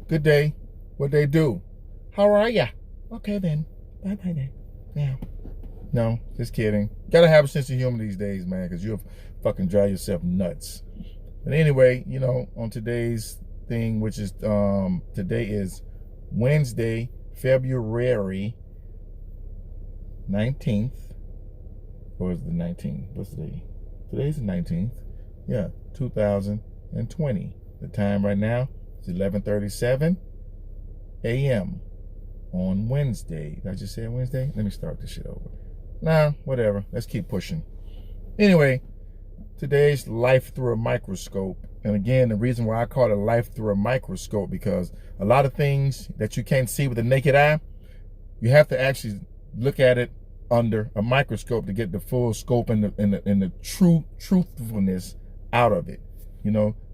Good day. What they do? How are ya? Okay then. Bye bye then. Now. No, just kidding. Gotta have a sense of humor these days, man, because you'll fucking drive yourself nuts. But anyway, on today's thing, which is today is Wednesday, February 19th. Or is it the 19th? What's the day? Today's the 19th. Yeah, 2020. The time right now is 11:37 a.m. on Wednesday. Did I just say Wednesday? Let me start this shit over. Nah, whatever. Let's keep pushing. Anyway, today's life through a microscope. And again, the reason why I call it life through a microscope, because a lot of things that you can't see with the naked eye, you have to actually look at it under a microscope to get the full scope and the truthfulness out of it.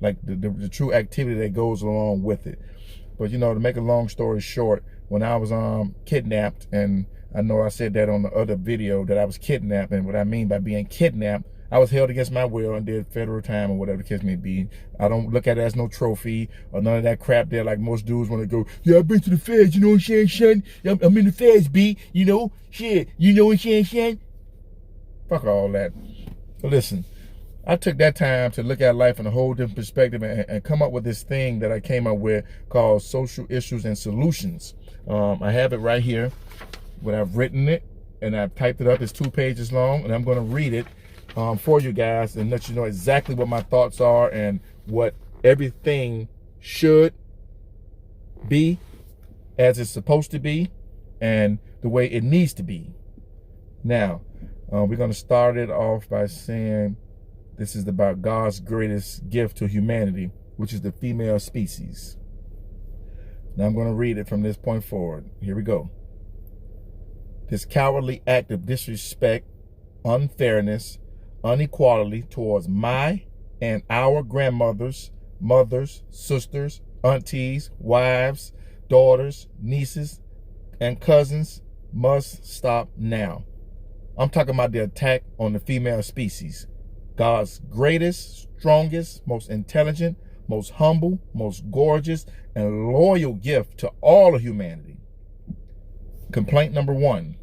Like the true activity that goes along with it. But to make a long story short, when I was kidnapped, and I know I said that on the other video that I was kidnapped, and what I mean by being kidnapped, I was held against my will and did federal time or whatever the case may be. I don't look at it as no trophy or none of that crap there like most dudes want to go, yeah, I've been to the feds, you know what I'm saying, son? I'm in the feds, B, shit, you know what I'm saying, son? Fuck all that. But listen, I took that time to look at life in a whole different perspective and come up with this thing that I came up with called Social Issues and Solutions. I have it right here, when I've written it, and I've typed it up. It's 2 pages long, and I'm going to read it for you guys and let you know exactly what my thoughts are and what everything should be as it's supposed to be and the way it needs to be. Now, we're going to start it off by saying this is about God's greatest gift to humanity, which is the female species. Now I'm going to read it from this point forward. Here we go. This cowardly act of disrespect, unfairness, inequality towards my and our grandmothers, mothers, sisters, aunties, wives, daughters, nieces, and cousins must stop now. I'm talking about the attack on the female species. God's greatest, strongest, most intelligent, most humble, most gorgeous, and loyal gift to all of humanity. Complaint number 1.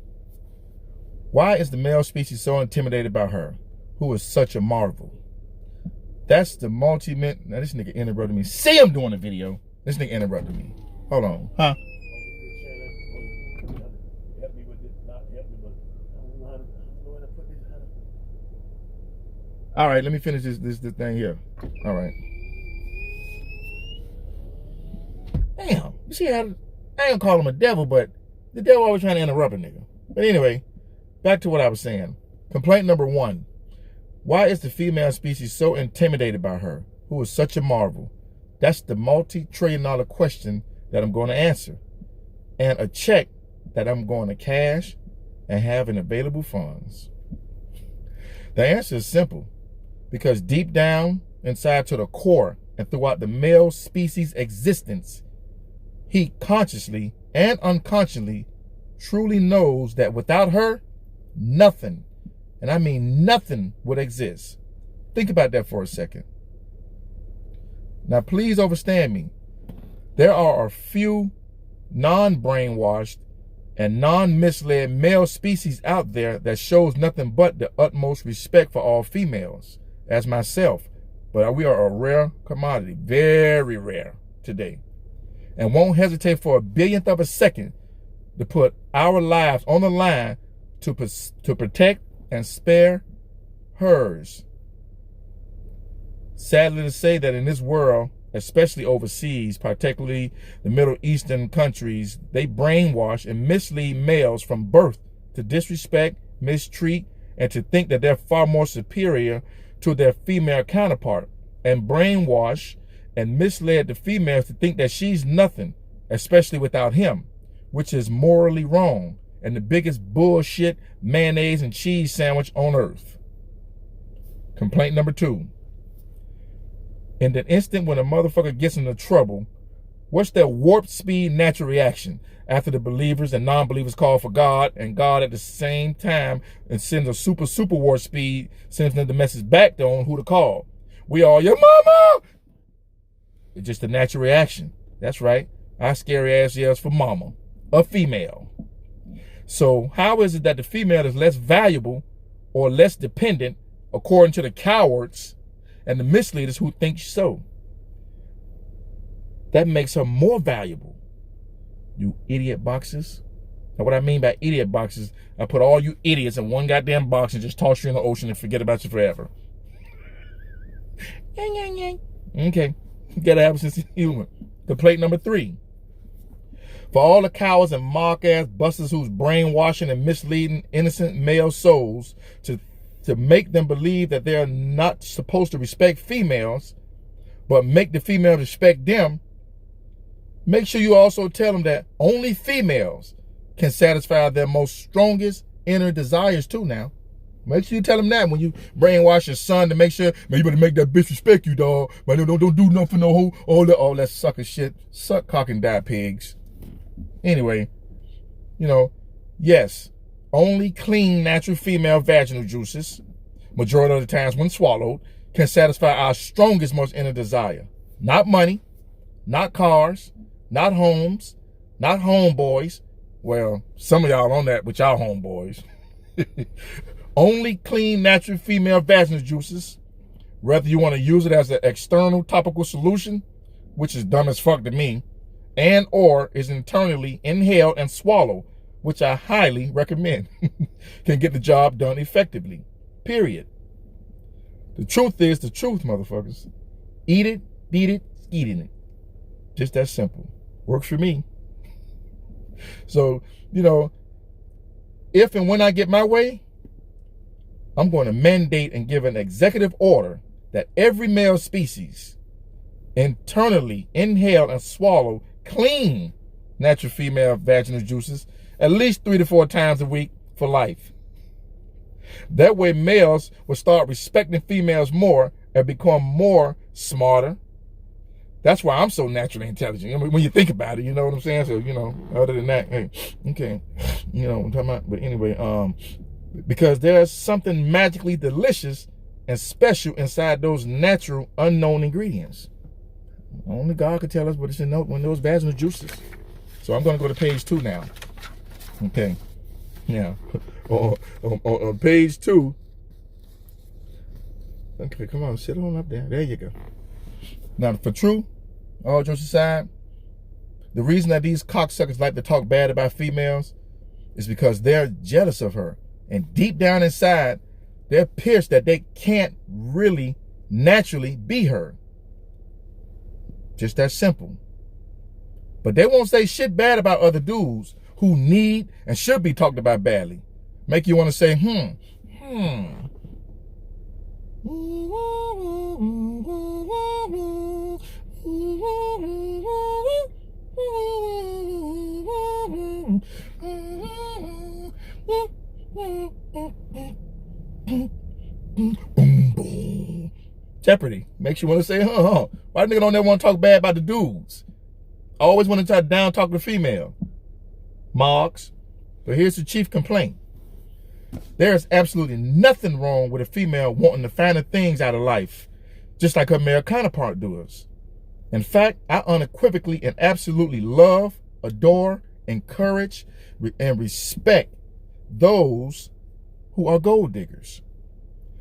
Why is the male species so intimidated by her, who is such a marvel? That's the Now this nigga interrupted me. See, I'm doing a video. This nigga interrupted me. Hold on. Huh? All right, let me finish this thing here. All right. Damn. You see how I ain't gonna call him a devil, but the devil always trying to interrupt a nigga. But anyway, back to what I was saying. Complaint number 1. Why is the female species so intimidated by her, who is such a marvel? That's the multi-trillion-dollar question that I'm going to answer. And a check that I'm going to cash and have in available funds. The answer is simple. Because deep down, inside to the core, and throughout the male species' existence, he consciously and unconsciously truly knows that without her, nothing, and I mean nothing, would exist. Think about that for a second. Now, please understand me. There are a few non-brainwashed and non-misled male species out there that shows nothing but the utmost respect for all females, as myself. But we are a rare commodity, very rare today, and won't hesitate for a billionth of a second to put our lives on the line to protect and spare hers. Sadly to say that in this world, especially overseas, particularly the Middle Eastern countries, they brainwash and mislead males from birth to disrespect, mistreat, and to think that they're far more superior to their female counterpart, and brainwash and misled the females to think that she's nothing, especially without him, which is morally wrong and the biggest bullshit mayonnaise and cheese sandwich on earth. Complaint number 2. In the instant when a motherfucker gets into trouble, what's their warp speed natural reaction after the believers and non-believers call for God, and God at the same time and sends a super warp speed, sends them the message back on who to call? We all your mama. It's just a natural reaction. That's right. our scary ass yells for mama, a female. So how is it that the female is less valuable or less dependent according to the cowards and the misleaders who think so? That makes her more valuable. You idiot boxes. Now what I mean by idiot boxes, I put all you idiots in one goddamn box and just toss you in the ocean and forget about you forever. Okay, you gotta have a sense of humor. Complaint number 3. For all the cowards and mock-ass busters who's brainwashing and misleading innocent male souls to make them believe that they're not supposed to respect females, but make the females respect them, make sure you also tell them that only females can satisfy their most strongest inner desires too now. Make sure you tell them that when you brainwash your son to make sure, man, you better make that bitch respect you, dog. Man, don't do nothing for no hoe, all that sucker shit. Suck cock and die, pigs. Anyway, yes, only clean, natural female vaginal juices, majority of the times when swallowed, can satisfy our strongest, most inner desire. Not money, not cars, not homes, not homeboys. Well, some of y'all on that with y'all homeboys. Only clean, natural female vaginal juices, whether you want to use it as an external topical solution, which is dumb as fuck to me, and or is internally inhaled and swallowed, which I highly recommend, can get the job done effectively, period. The truth is the truth, motherfuckers. Eat it, beat it, eating it. Just that simple. Works for me. So, if and when I get my way, I'm going to mandate and give an executive order that every male species internally inhale and swallow clean natural female vaginal juices at least 3 to 4 times a week for life. That way males will start respecting females more and become more smarter. That's why I'm so naturally intelligent. I mean, when you think about it, you know what I'm saying? So, other than that, hey, okay, what I'm talking about. But anyway, because there's something magically delicious and special inside those natural unknown ingredients. Only God could tell us what is in those vaginal juices. So I'm going to go to page 2 now. Okay. Yeah. On page 2. Okay, come on, sit on up there. There you go. Now, for true, all jokes aside, the reason that these cocksuckers like to talk bad about females is because they're jealous of her. And deep down inside, they're pissed that they can't really naturally be her. Just that simple. But they won't say shit bad about other dudes who need and should be talked about badly. Make you want to say, Boom, boom. Jeopardy makes you want to say, Why nigga don't ever want to talk bad about the dudes? I always want to try to down talk the female. Marks. But here's the chief complaint. There is absolutely nothing wrong with a female wanting the finer things out of life, just like her male counterpart does. In fact, I unequivocally and absolutely love, adore, encourage, and respect those who are gold diggers.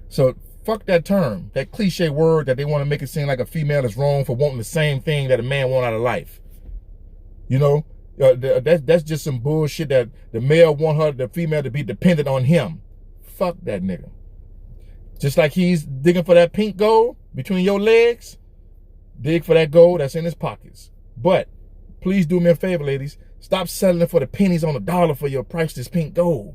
So fuck that term, that cliche word that they want to make it seem like a female is wrong for wanting the same thing that a man wants out of life. That's just some bullshit that the male want the female to be dependent on him. Fuck that nigga. Just like he's digging for that pink gold between your legs, dig for that gold that's in his pockets. But please do me a favor, ladies. Stop settling for the pennies on the dollar for your priceless pink gold.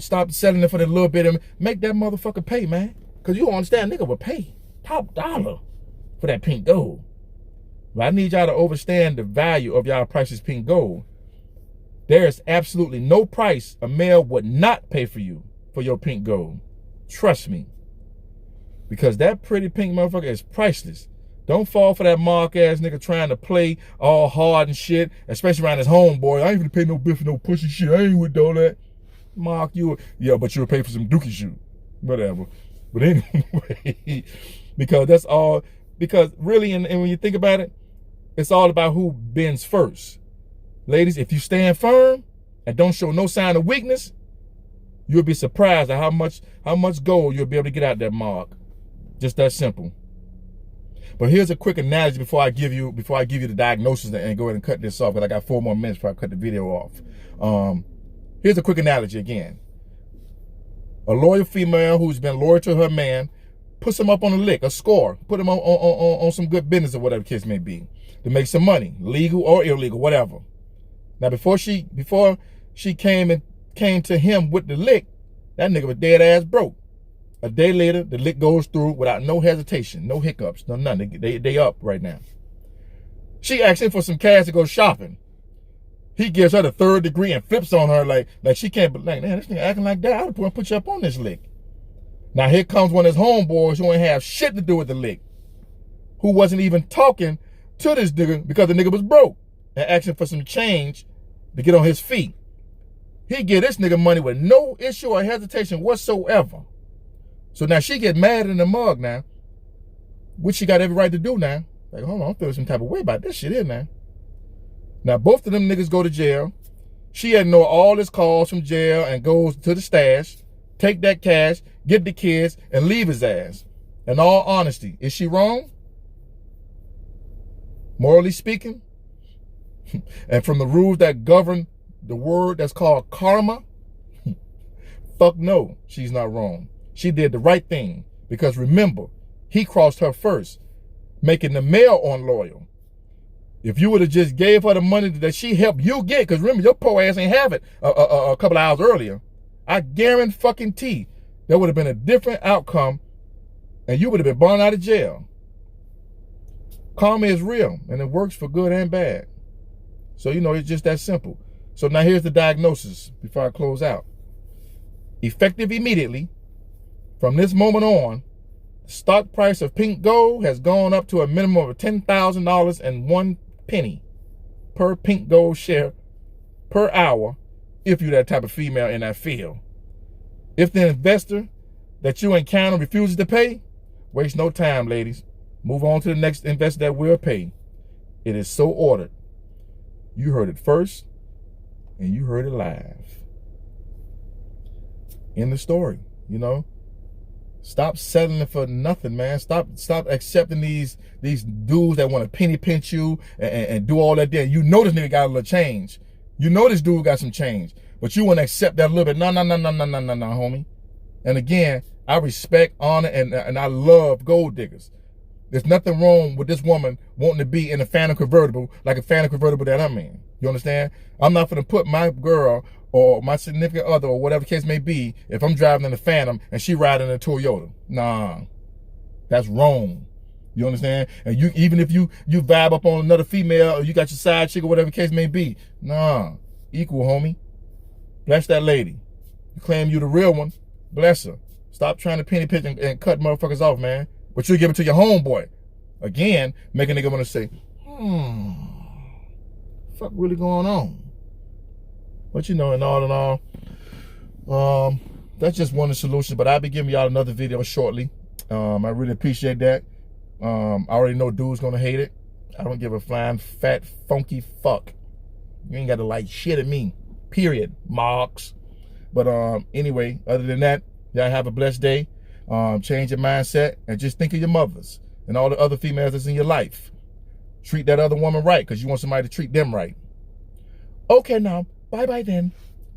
Stop settling it for the little bit and make that motherfucker pay, man. Because you don't understand, nigga will pay top dollar for that pink gold. But I need y'all to understand the value of y'all priceless pink gold. There is absolutely no price a male would not pay for you for your pink gold. Trust me. Because that pretty pink motherfucker is priceless. Don't fall for that mark-ass nigga trying to play all hard and shit, especially around his homeboy. I ain't gonna pay no bill for no pussy shit. I ain't with all that. Mark, but you'll pay for some dookie shoot. Whatever. But anyway, because that's all, because really, and when you think about it, It's all about who bends first. Ladies, if you stand firm and don't show no sign of weakness, you'll be surprised at how much gold you'll be able to get out that mark. Just that simple. But here's a quick analogy before I give you the diagnosis and go ahead and cut this off, because I got 4 more minutes before I cut the video off. Here's a quick analogy again. A loyal female who's been loyal to her man puts him up on a lick, a score, put him on some good business or whatever the case may be, to make some money, legal or illegal, whatever. Now before she came to him with the lick, that nigga was dead ass broke. A day later, the lick goes through without no hesitation, no hiccups, no nothing. They up right now. She asks him for some cash to go shopping. He gives her the 3rd degree and flips on her like she can't believe, man, this nigga acting like that. I would put you up on this lick. Now here comes one of his homeboys who ain't have shit to do with the lick, who wasn't even talking to this nigga because the nigga was broke, and asking for some change to get on his feet. He give this nigga money with no issue or hesitation whatsoever. So now she get mad in the mug now, which she got every right to do now. Like, hold on, I'm feeling some type of way about this shit here now. Now both of them niggas go to jail. She ignore all his calls from jail and goes to the stash, take that cash, get the kids, and leave his ass. In all honesty, is she wrong? Morally speaking? And from the rules that govern the word that's called karma? Fuck no, she's not wrong. She did the right thing, because remember, he crossed her first, making the male unloyal. If you would have just gave her the money that she helped you get, because remember, your poor ass ain't have it a couple of hours earlier, I guarantee there would have been a different outcome, and you would have been born out of jail. Karma is real, and it works for good and bad. So, it's just that simple. So now here's the diagnosis before I close out. Effective immediately, from this moment on, the stock price of pink gold has gone up to a minimum of $10,000.01 per pink gold share per hour, if you're that type of female in that field. If the investor that you encounter refuses to pay, waste no time, ladies. Move on to the next investor that will pay. It is so ordered. You heard it first, and you heard it live. In the story, Stop settling for nothing, man. Stop accepting these dudes that want to penny pinch you and do all that there. You know this nigga got a little change. You know this dude got some change. But you want to accept that a little bit. No, homie. And again, I respect, honor, and I love gold diggers. There's nothing wrong with this woman wanting to be in a Phantom convertible like a Phantom convertible that I'm in. You understand? I'm not going to put my girl or my significant other or whatever the case may be, if I'm driving in a Phantom and she riding in a Toyota. Nah, that's wrong. You understand? And even if you vibe up on another female or you got your side chick or whatever the case may be, nah, equal, homie. Bless that lady. You claim you the real one, bless her. Stop trying to penny pinch and cut motherfuckers off, man. But you give it to your homeboy. Again, make a nigga want to say, fuck really going on? But in all, that's just one of the solutions. But I'll be giving y'all another video shortly. I really appreciate that. I already know dude's gonna hate it. I don't give a flying, fat, funky fuck. You ain't gotta like shit at me. Period. Marks. But anyway, other than that, y'all have a blessed day. Change your mindset and just think of your mothers and all the other females that's in your life. Treat that other woman right, because you want somebody to treat them right. Okay, now. Bye-bye then.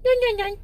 Yang, yang, yang.